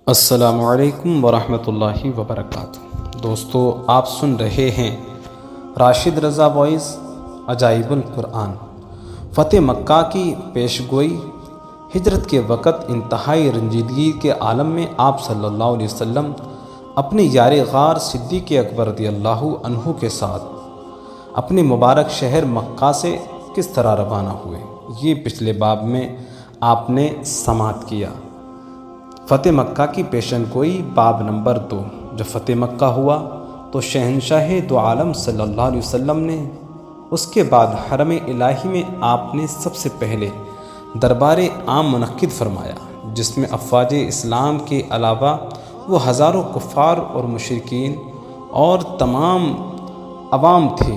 السلام علیکم ورحمۃ اللہ وبرکاتہ۔ دوستو، آپ سن رہے ہیں راشد رضا وائس عجائب القرآن۔ فتح مکہ کی پیش گوئی۔ ہجرت کے وقت انتہائی رنجیدگی کے عالم میں آپ صلی اللہ علیہ وسلم اپنے یار غار صدیق اکبر رضی اللہ عنہ کے ساتھ اپنے مبارک شہر مکہ سے کس طرح روانہ ہوئے، یہ پچھلے باب میں آپ نے سماعت کیا۔ فتح مکہ کی پیشن گوئی، باب نمبر 2۔ جب فتح مکہ ہوا تو شہنشاہ دو عالم صلی اللہ علیہ وسلم نے اس کے بعد حرم الہی میں آپ نے سب سے پہلے دربار عام منعقد فرمایا، جس میں افواج اسلام کے علاوہ وہ ہزاروں کفار اور مشرکین اور تمام عوام تھے۔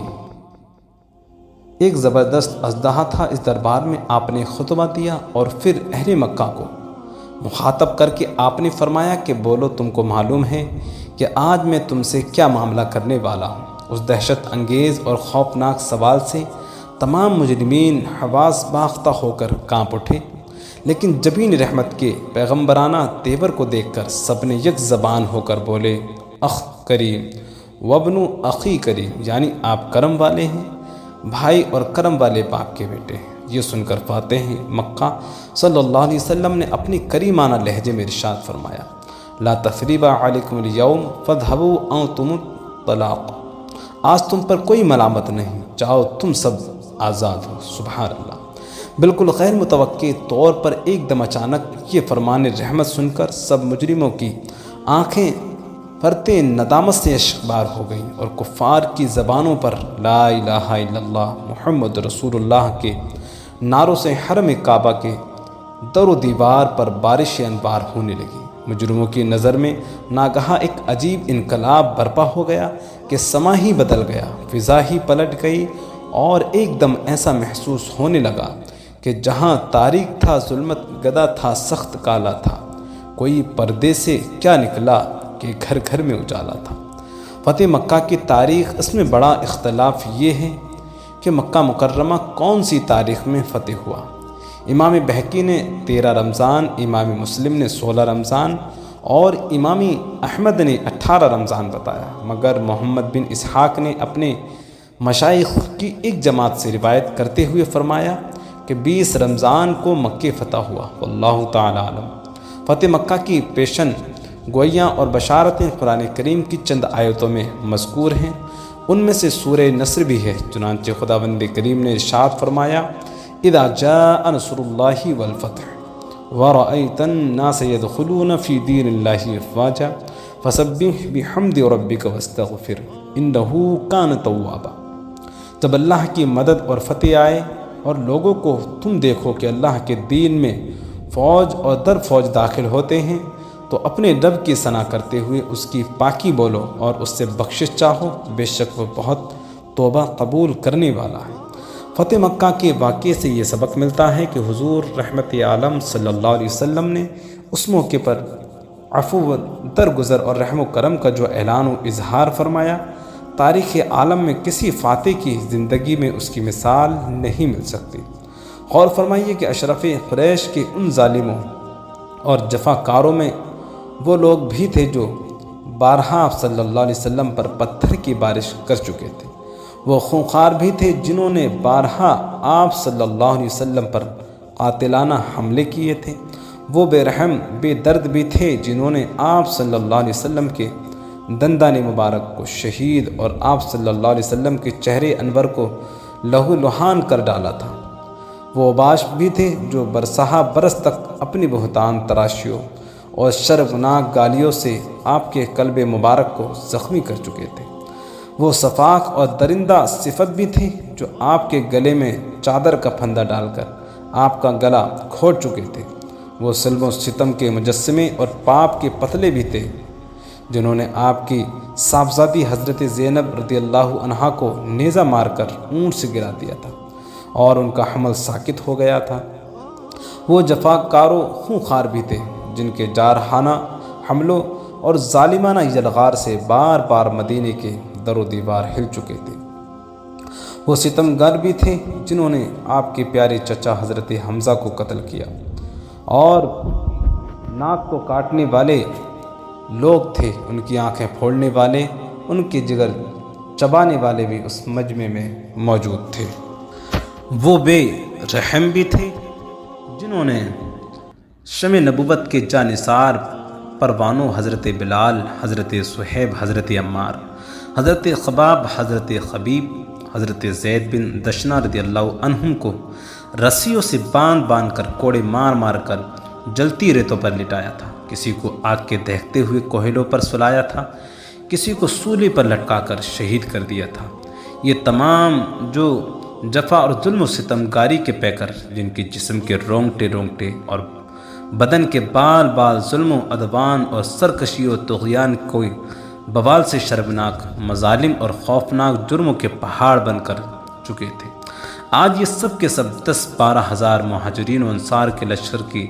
ایک زبردست اژدہا تھا۔ اس دربار میں آپ نے خطبہ دیا اور پھر اہل مکہ کو مخاطب کر کے آپ نے فرمایا کہ بولو، تم کو معلوم ہے کہ آج میں تم سے کیا معاملہ کرنے والا ہوں۔ اس دہشت انگیز اور خوفناک سوال سے تمام مجرمین حواس باختہ ہو کر کانپ اٹھے، لیکن جبین رحمت کے پیغمبرانہ تیور کو دیکھ کر سب نے یک زبان ہو کر بولے، اخ کریم وابن اخی کریم، یعنی آپ کرم والے ہیں، بھائی اور کرم والے باپ کے بیٹے ہیں۔ یہ سن کر فاتح مکہ صلی اللہ علیہ وسلم نے اپنی کریمانہ لہجے میں ارشاد فرمایا، لا تثریب علیکم اليوم فاذهبوا انتم الطلاق، آج تم پر کوئی ملامت نہیں، چاہو تم سب آزاد ہو۔ سبحان اللہ۔ بالکل غیر متوقع طور پر ایک دم اچانک یہ فرمان رحمت سن کر سب مجرموں کی آنکھیں پرتے ندامت سے اشکبار ہو گئیں اور کفار کی زبانوں پر لا الہ الا اللہ محمد رسول اللہ کے نعروں سے حرم کعبہ کے در و دیوار پر بارش انوار ہونے لگی۔ مجرموں کی نظر میں ناگہاں ایک عجیب انقلاب برپا ہو گیا کہ سما ہی بدل گیا، فضا ہی پلٹ گئی، اور ایک دم ایسا محسوس ہونے لگا کہ جہاں تاریک تھا، ظلمت گدا تھا، سخت کالا تھا، کوئی پردے سے کیا نکلا کہ گھر گھر میں اجالا تھا۔ فتح مکہ کی تاریخ، اس میں بڑا اختلاف یہ ہے کہ مکہ مکرمہ کون سی تاریخ میں فتح ہوا۔ امام بہقی نے 13 رمضان، امام مسلم نے 16 رمضان اور امام احمد نے 18 رمضان بتایا، مگر محمد بن اسحاق نے اپنے مشائخ کی ایک جماعت سے روایت کرتے ہوئے فرمایا کہ 20 رمضان کو مکہ فتح ہوا، واللہ تعالی عالم۔ فتح مکہ کی پیشن گوئیاں اور بشارتیں قرآن کریم کی چند آیتوں میں مذکور ہیں، ان میں سے سورہ نصر بھی ہے۔ چنانچہ خداوند کریم نے ارشاد فرمایا، اذا جاء نصر اللہ والفتح ورأیت الناس يدخلون فی دین اللہ افواجا فسبح بحمد ربک واستغفر انہ کان توابا۔ جب اللہ کی مدد اور فتح آئے اور لوگوں کو تم دیکھو کہ اللہ کے دین میں فوج اور در فوج داخل ہوتے ہیں، تو اپنے رب کی ثنا کرتے ہوئے اس کی پاکی بولو اور اس سے بخشش چاہو، بے شک وہ بہت توبہ قبول کرنے والا ہے۔ فتح مکہ کے واقعے سے یہ سبق ملتا ہے کہ حضور رحمت عالم صلی اللہ علیہ وسلم نے اس موقع پر عفو، درگزر اور رحم و کرم کا جو اعلان و اظہار فرمایا، تاریخ عالم میں کسی فاتح کی زندگی میں اس کی مثال نہیں مل سکتی۔ غور فرمائیے کہ اشرف قریش کے ان ظالموں اور جفا کاروں میں وہ لوگ بھی تھے جو بارہا آپ صلی اللہ علیہ وسلم پر پتھر کی بارش کر چکے تھے، وہ خونخوار بھی تھے جنہوں نے بارہا آپ صلی اللہ علیہ وسلم پر قاتلانہ حملے کیے تھے، وہ بے رحم بے درد بھی تھے جنہوں نے آپ صلی اللہ علیہ وسلم کے دندان مبارک کو شہید اور آپ صلی اللہ علیہ وسلم کے چہرے انور کو لہو لہان کر ڈالا تھا، وہ اوباش بھی تھے جو برسہ برس تک اپنی بہتان تراشیوں اور شرمناک گالیوں سے آپ کے قلب مبارک کو زخمی کر چکے تھے، وہ صفاق اور درندہ صفت بھی تھے جو آپ کے گلے میں چادر کا پھندہ ڈال کر آپ کا گلا کھوڑ چکے تھے، وہ ظلم و ستم کے مجسمے اور پاپ کے پتلے بھی تھے جنہوں نے آپ کی صاحبزادی حضرت زینب رضی اللہ عنہا کو نیزہ مار کر اونٹ سے گرا دیا تھا اور ان کا حمل ساکت ہو گیا تھا، وہ جفا کاروں خونخوار بھی تھے جن کے جارحانہ حملوں اور ظالمانہ یلغار سے بار بار مدینے کے در و دیوار ہل چکے تھے، وہ ستمگر بھی تھے جنہوں نے آپ کے پیارے چچا حضرت حمزہ کو قتل کیا اور ناک کو کاٹنے والے لوگ تھے، ان کی آنکھیں پھوڑنے والے، ان کے جگر چبانے والے بھی اس مجمع میں موجود تھے۔ وہ بے رحم بھی تھے جنہوں نے شمع نبوت کے جانثار پروانوں حضرت بلال، حضرت صہیب، حضرت عمار، حضرت خباب، حضرت خبیب، حضرت زید بن دشنا رضی اللہ عنہم کو رسیوں سے باندھ کر، کوڑے مار مار کر جلتی ریتوں پر لٹایا تھا، کسی کو آگ کے دہکتے ہوئے کوہلوں پر سلایا تھا، کسی کو سولی پر لٹکا کر شہید کر دیا تھا۔ یہ تمام جو جفا اور ظلم و ستم گاری کے پیکر، جن کے جسم کے رونگٹے اور بدن کے بال بال ظلم و عدوان اور سرکشی و طغیان کوئی بوال سے شرمناک مظالم اور خوفناک جرموں کے پہاڑ بن کر چکے تھے، آج یہ سب کے سب 10-12 ہزار مہاجرین و انصار کے لشکر کی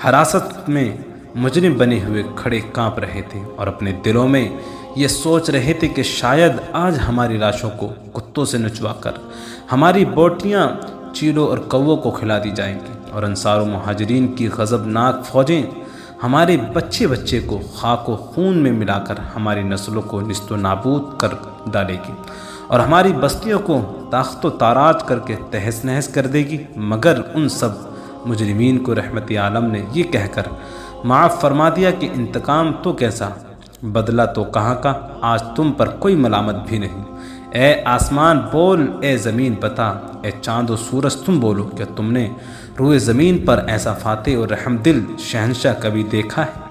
حراست میں مجرم بنے ہوئے کھڑے کانپ رہے تھے، اور اپنے دلوں میں یہ سوچ رہے تھے کہ شاید آج ہماری لاشوں کو کتوں سے نچوا کر ہماری بوٹیاں چیلوں اور کووں کو کھلا دی جائیں گی، اور انصار و مہاجرین کی غضبناک فوجیں ہمارے بچے کو خاک و خون میں ملا کر ہماری نسلوں کو نیست و نابود کر ڈالے گی، اور ہماری بستیوں کو تاخت و تاراج کر کے تہس نہس کر دے گی۔ مگر ان سب مجرمین کو رحمت عالم نے یہ کہہ کر معاف فرما دیا کہ انتقام تو کیسا، بدلہ تو کہاں کا، آج تم پر کوئی ملامت بھی نہیں۔ اے آسمان بول، اے زمین بتا، اے چاند و سورج تم بولو، کیا تم نے روئے زمین پر ایسا فاتح اور رحم دل شہنشاہ کبھی دیکھا ہے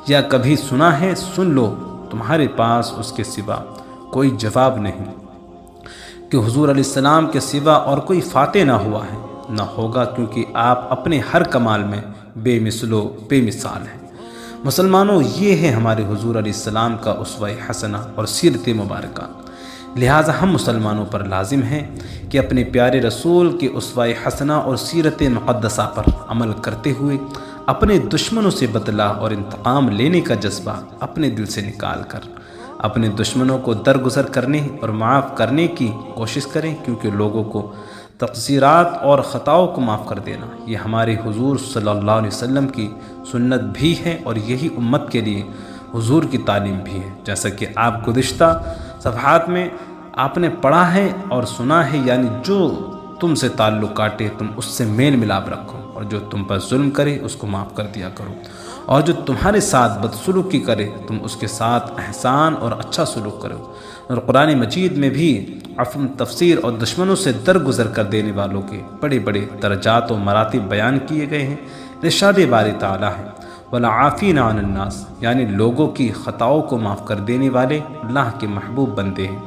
یا کبھی سنا ہے؟ سن لو، تمہارے پاس اس کے سوا کوئی جواب نہیں کہ حضور علیہ السلام کے سوا اور کوئی فاتح نہ ہوا ہے، نہ ہوگا، کیونکہ آپ اپنے ہر کمال میں بے مثل و بے مثال ہیں۔ مسلمانوں، یہ ہے ہمارے حضور علیہ السلام کا اسوہ حسنہ اور سیرت مبارکہ، لہٰذا ہم مسلمانوں پر لازم ہے کہ اپنے پیارے رسول کے اسوہ حسنہ اور سیرت مقدسہ پر عمل کرتے ہوئے اپنے دشمنوں سے بدلہ اور انتقام لینے کا جذبہ اپنے دل سے نکال کر اپنے دشمنوں کو درگزر کرنے اور معاف کرنے کی کوشش کریں، کیونکہ لوگوں کو تقصیرات اور خطاؤں کو معاف کر دینا یہ ہمارے حضور صلی اللہ علیہ وسلم کی سنت بھی ہے، اور یہی امت کے لیے حضور کی تعلیم بھی ہے، جیسا کہ آپ گزشتہ صفحات میں آپ نے پڑھا ہے اور سنا ہے، یعنی جو تم سے تعلق کاٹے تم اس سے میل ملاپ رکھو، اور جو تم پر ظلم کرے اس کو معاف کر دیا کرو، اور جو تمہارے ساتھ بدسلوکی کرے تم اس کے ساتھ احسان اور اچھا سلوک کرو۔ اور قرآن مجید میں بھی عفو، تفسیر اور دشمنوں سے درگزر کر دینے والوں کے بڑے بڑے درجات و مراتب بیان کیے گئے ہیں۔ ارشاد باری تعالیٰ ہے وَالْعَافِينَ عَنِ النَّاسِ، یعنی لوگوں کی خطاؤں کو معاف کر دینے والے اللہ کے محبوب بندے ہیں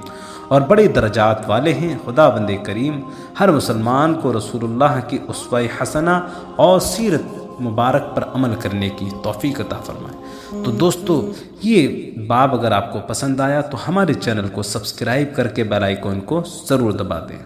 اور بڑے درجات والے ہیں۔ خدا بند کریم ہر مسلمان کو رسول اللہ کی اسوہ حسنہ اور سیرت مبارک پر عمل کرنے کی توفیق عطا فرمائے۔ تو دوستو، یہ باب اگر آپ کو پسند آیا تو ہمارے چینل کو سبسکرائب کر کے بیل آئیکن کو ضرور دبا دیں۔